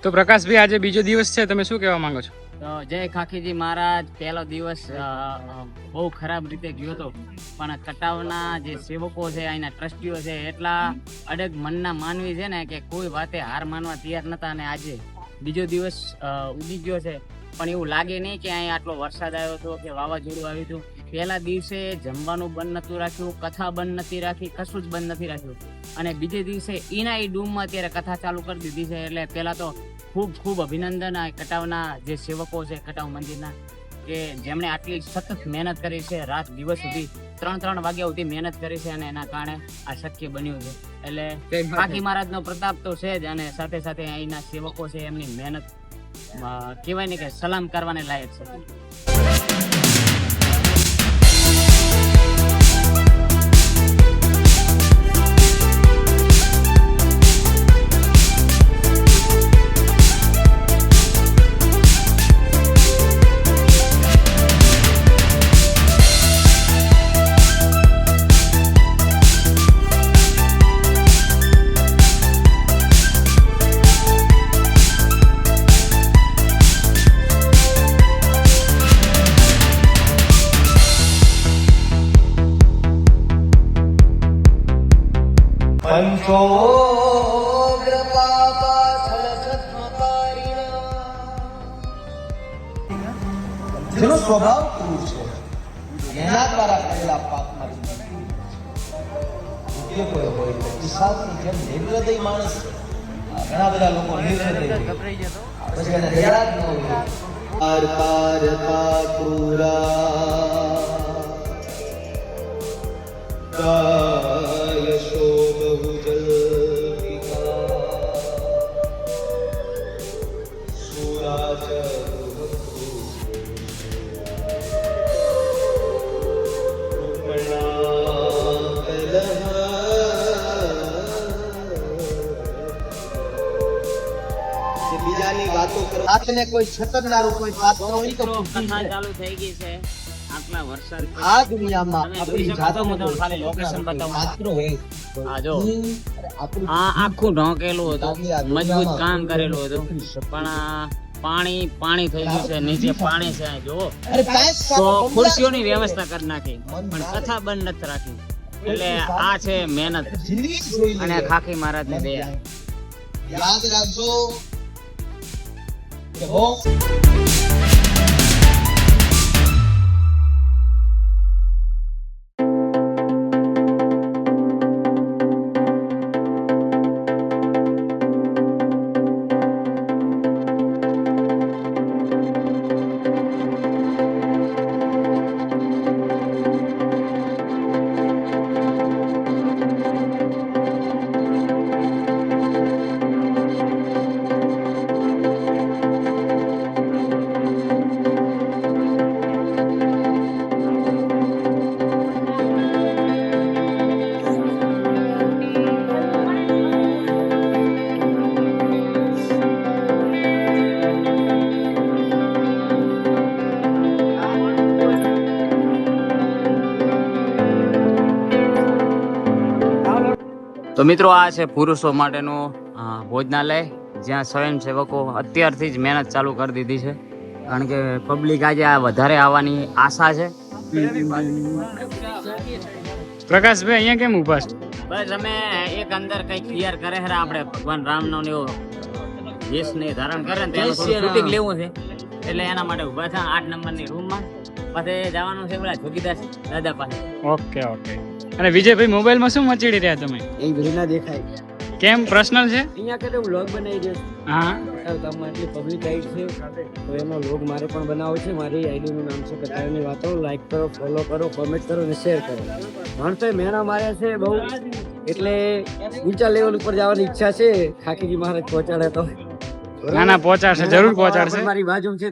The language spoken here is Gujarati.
તો પ્રકાશભાઈ આજે બીજો દિવસ છે, તમે શું કહેવા માંગો છો? તો જય ખાખીજી મહારાજ. પહેલો દિવસ બહુ ખરાબ રીતે ગયો હતો, પણ કટાવના જે સેવકો છે, અહીંના ટ્રસ્ટીઓ છે, એટલા અડગ મનના માનવી છે ને કે કોઈ વાતે હાર માનવા તૈયાર નતા. અને આજે બીજો દિવસ ઉગી ગયો છે, પણ એવું લાગે નહીં કે અહીં આટલો વરસાદ આવ્યો હતો કે વાવાઝોડું આવ્યું હતું. પહેલા દિવસે જમવાનું બંધ નહોતું રાખ્યું, કથા બંધ નથી રાખી, કશું જ બંધ નથી રાખ્યું. અને બીજે દિવસે ઈના ડૂમમાં અત્યારે કથા ચાલુ કરી દીધી છે. એટલે પહેલા તો ખૂબ ખૂબ અભિનંદન આ કટાવના જે સેવકો છે, કટાવ મંદિરના, કે જેમણે આટલી સતત મહેનત કરી છે. રાત દિવસ સુધી 3 વાગ્યા સુધી મહેનત કરી છે, અને એના કારણે આ શક્ય બન્યું છે. એટલે ખાખી મહારાજનો પ્રતાપ તો છે જ, અને સાથે સાથે અહીંના સેવકો છે, એમની મહેનત કહેવાય ને કે સલામ કરવાને લાયક છે. જેનો સ્વભાવ ક્રૂર છે, એના દ્વારા કરેલા પાપમાંથી કોઈ હોય તો ઈસાની જેમ નિર્હૃદય માણસ, ઘણા બધા લોકો નિર્હૃદય પછી એને દયા જ ન હોય. પાર પાર ક્રૂરા દાયશો બહુજલ સુરાજ બીજાની વાતો કરો. આતને કોઈ છતરનારું કોઈ પાત્ર હોય તો કથા ચાલુ થઈ ગઈ છે. આટલા વરસાદ આ દુનિયામાં આપણી જાતો ખાલી લોકેશન બતાવો. પાત્ર હોય. આ જો આ આખું ઢોકેલું હતું, મજબૂત કામ કરેલું હતું, પણ પાણી થઈ ગયું છે. નીચે પાણી છે, જો તો ખુરશીઓની વ્યવસ્થા કરી નાખી, પણ કથા બંધ નથી રાખી. એટલે આ છે મહેનત અને ખાખી મહારાજની દયા. યાદ રાખજો કે તો મિત્રો, આ છે પુરુષો માટેનું ભોજનાલય, જ્યાં સ્વયંસેવકો અત્યારથી જ મહેનત ચાલુ કરી દીધી છે, કારણ કે પબ્લિક આજે આ વધારે આવવાની આશા છે. પ્રકાશભાઈ અહીંયા કેમ ઊભા છો? બસ અમે એક અંદર કઈ ક્લિયર કરે છે, આપણે ભગવાન રામનો એવો વેશ ને ધારણ કરે ને તેનું શૂટિંગ લેવું છે, એટલે એના માટે ઊભા છે 8 નંબરની રૂમમાં. પછી જવાનું છે પેલા જોગીદાસ દાદા પાસે. Okay okay. અને વિજયભાઈ, મોબાઈલમાં શું મચીડી રહ્યા તમે? એ બધું ના દેખાય. કેમ, પર્સનલ છે? અહીંયા કે વ્લોગ બનાવી દે. હા, તમે આટલી પબ્લિક આવી છે તો એનો વ્લોગ મારે પણ બનાવવો છે. મારી આઈડીનું નામ છે કટાવની વાતો. લાઈક કરો, ફોલો કરો, કોમેન્ટ કરો અને શેર કરો. માણસોએ મહેનત માર્યા છે બહુ, એટલે ઊંચા લેવલ ઉપર જવાની ઈચ્છા છે. ખાખીજી મહારાજ પહોંચાડે તો ના પહોંચાડશે, જરૂર પહોંચાડશે. મારી બાજુ છે.